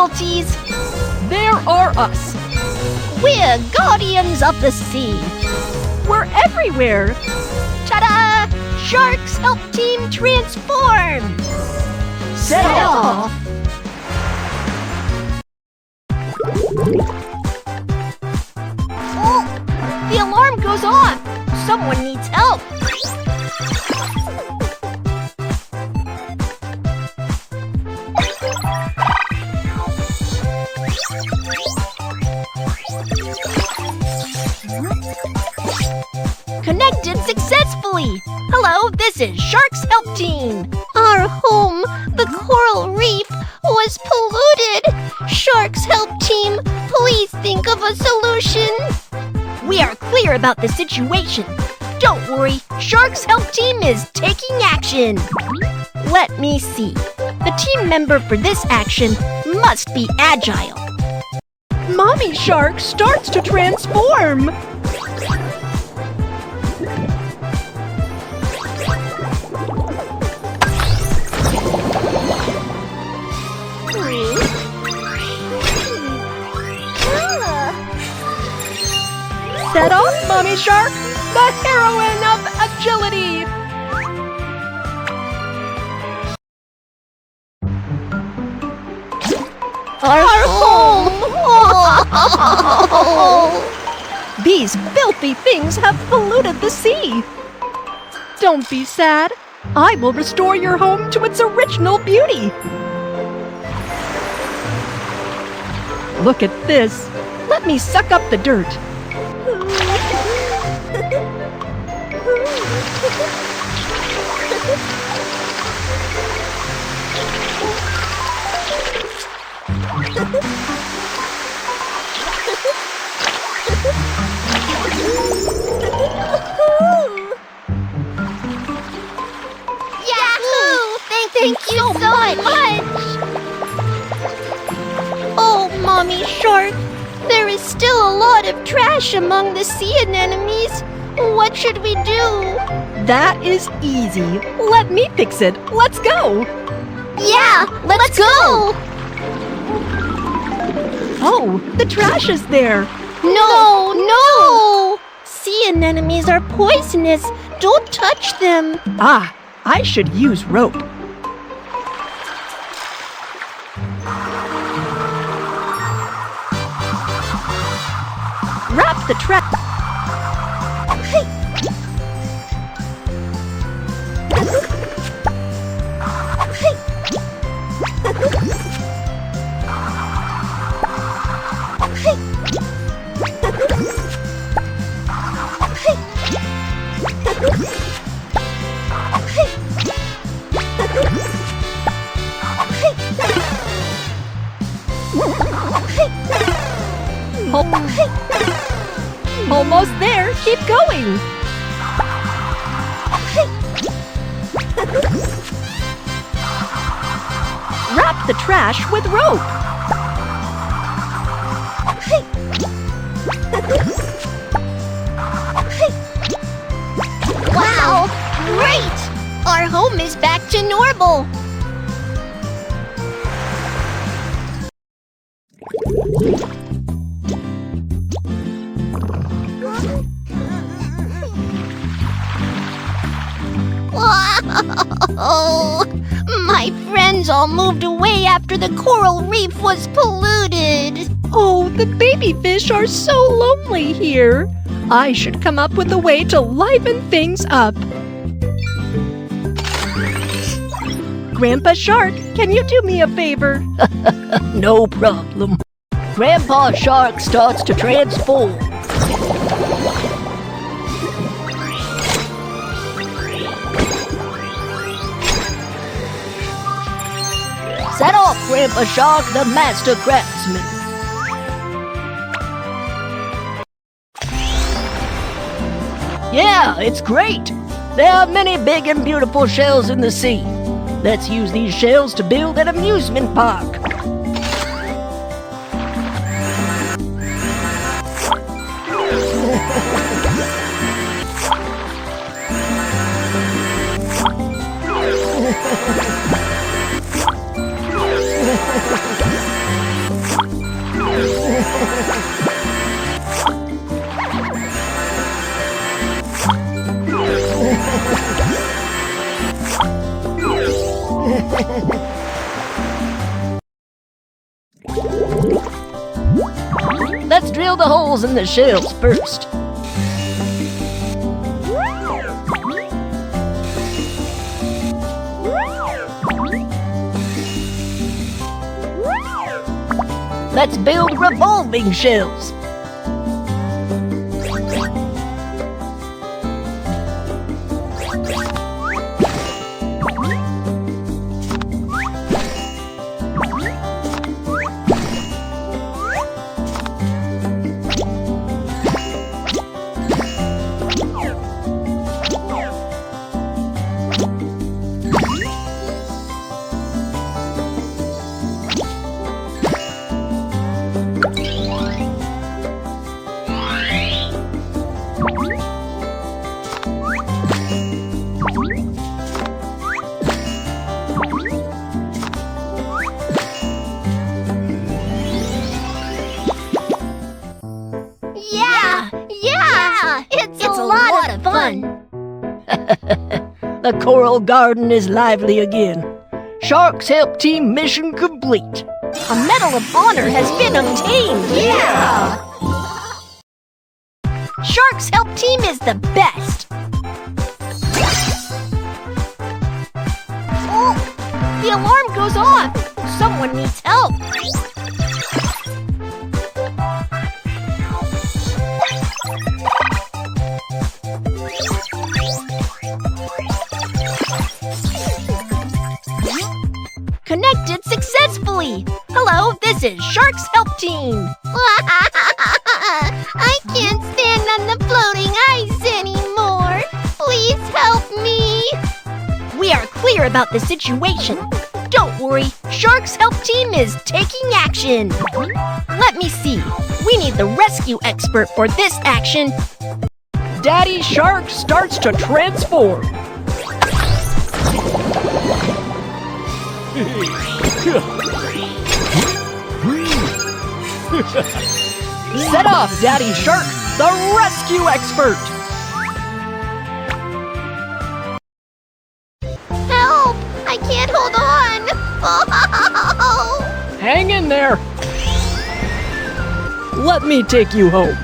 difficulties. There are us. We're guardians of the sea. We're everywhere. Ta-da! Sharks help team transform. Set off. Oh, the alarm goes off. Someone needs help. Connected successfully! Hello, this is Sharks Help Team! Our home, the coral reef, was polluted! Sharks Help Team, please think of a solution! We are clear about the situation. Don't worry, Sharks Help Team is taking action! Let me see. The team member for this action must be agile. Mommy Shark starts to transform. Set off, Mommy Shark, the heroine of agility! Our home! These filthy things have polluted the sea. Don't be sad. I will restore your home to its original beauty. Look at this. Let me suck up the dirt. Yahoo! Thank you so much! Oh, Mommy Shark, there is still a lot of trash among the sea anemones. What should we do? That is easy. Let me fix it. Let's go. Yeah, let's go! Oh, the trash is there. No! Sea anemones are poisonous. Don't touch them. Ah, I should use rope. Wrap the trap. Almost there. Keep going. Wrap the trash with rope. Wow! Great! Our home is back to normal. Oh, my friends all moved away after the coral reef was polluted. Oh, the baby fish are so lonely here. I should come up with a way to liven things up. Grandpa Shark, can you do me a favor? No problem. Grandpa Shark starts to transform. Set off, Grandpa Shark, the master craftsman. Yeah, it's great. There are many big and beautiful shells in the sea. Let's use these shells to build an amusement park. holes in the shells first. Let's build revolving shells. It's a lot of fun. The coral garden is lively again. Sharks Help Team mission complete. A Medal of Honor has been obtained. Yeah! Sharks Help Team is the best. Oh, the alarm goes off. Someone needs help. Connected successfully! Hello, this is Sharks Help Team! I can't stand on the floating ice anymore! Please help me! We are clear about the situation. Don't worry, Sharks Help Team is taking action! Let me see. We need the rescue expert for this action. Daddy Shark starts to transform. Set off, Daddy Shark, the rescue expert! Help! I can't hold on! Oh. Hang in there! Let me take you home.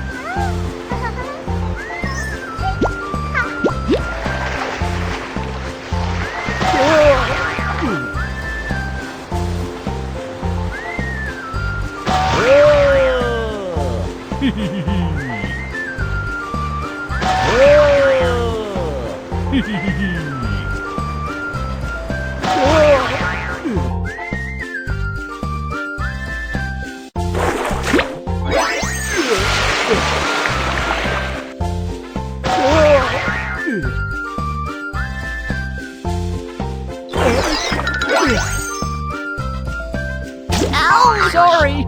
Ow! Sorry.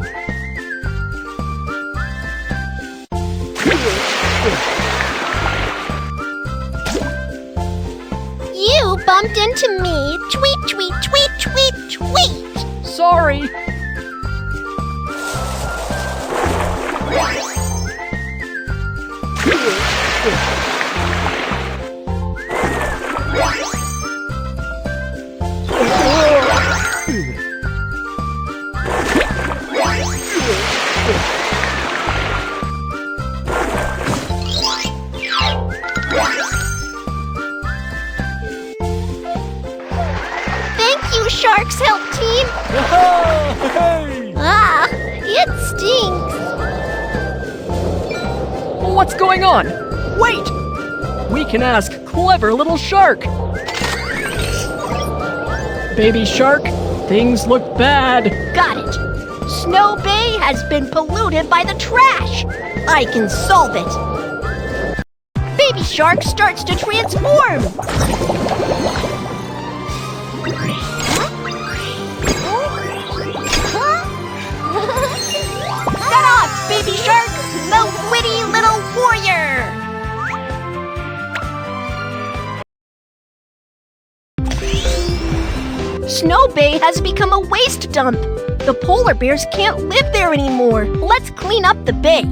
You bumped into me. Tweet, tweet, tweet, tweet, tweet. Sorry. Thank you, Sharks Help Team. Ah, it stinks. What's going on? Wait! We can ask Clever Little Shark. Baby Shark, things look bad. Got it. Snow Bay has been polluted by the trash. I can solve it. Baby Shark starts to transform. Set off, Baby Shark, the witty little warrior. Snow Bay has become a waste dump. The polar bears can't live there anymore. Let's clean up the bay.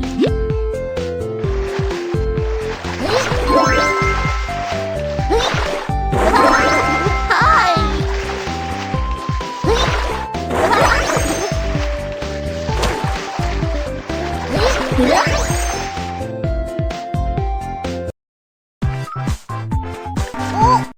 Hi.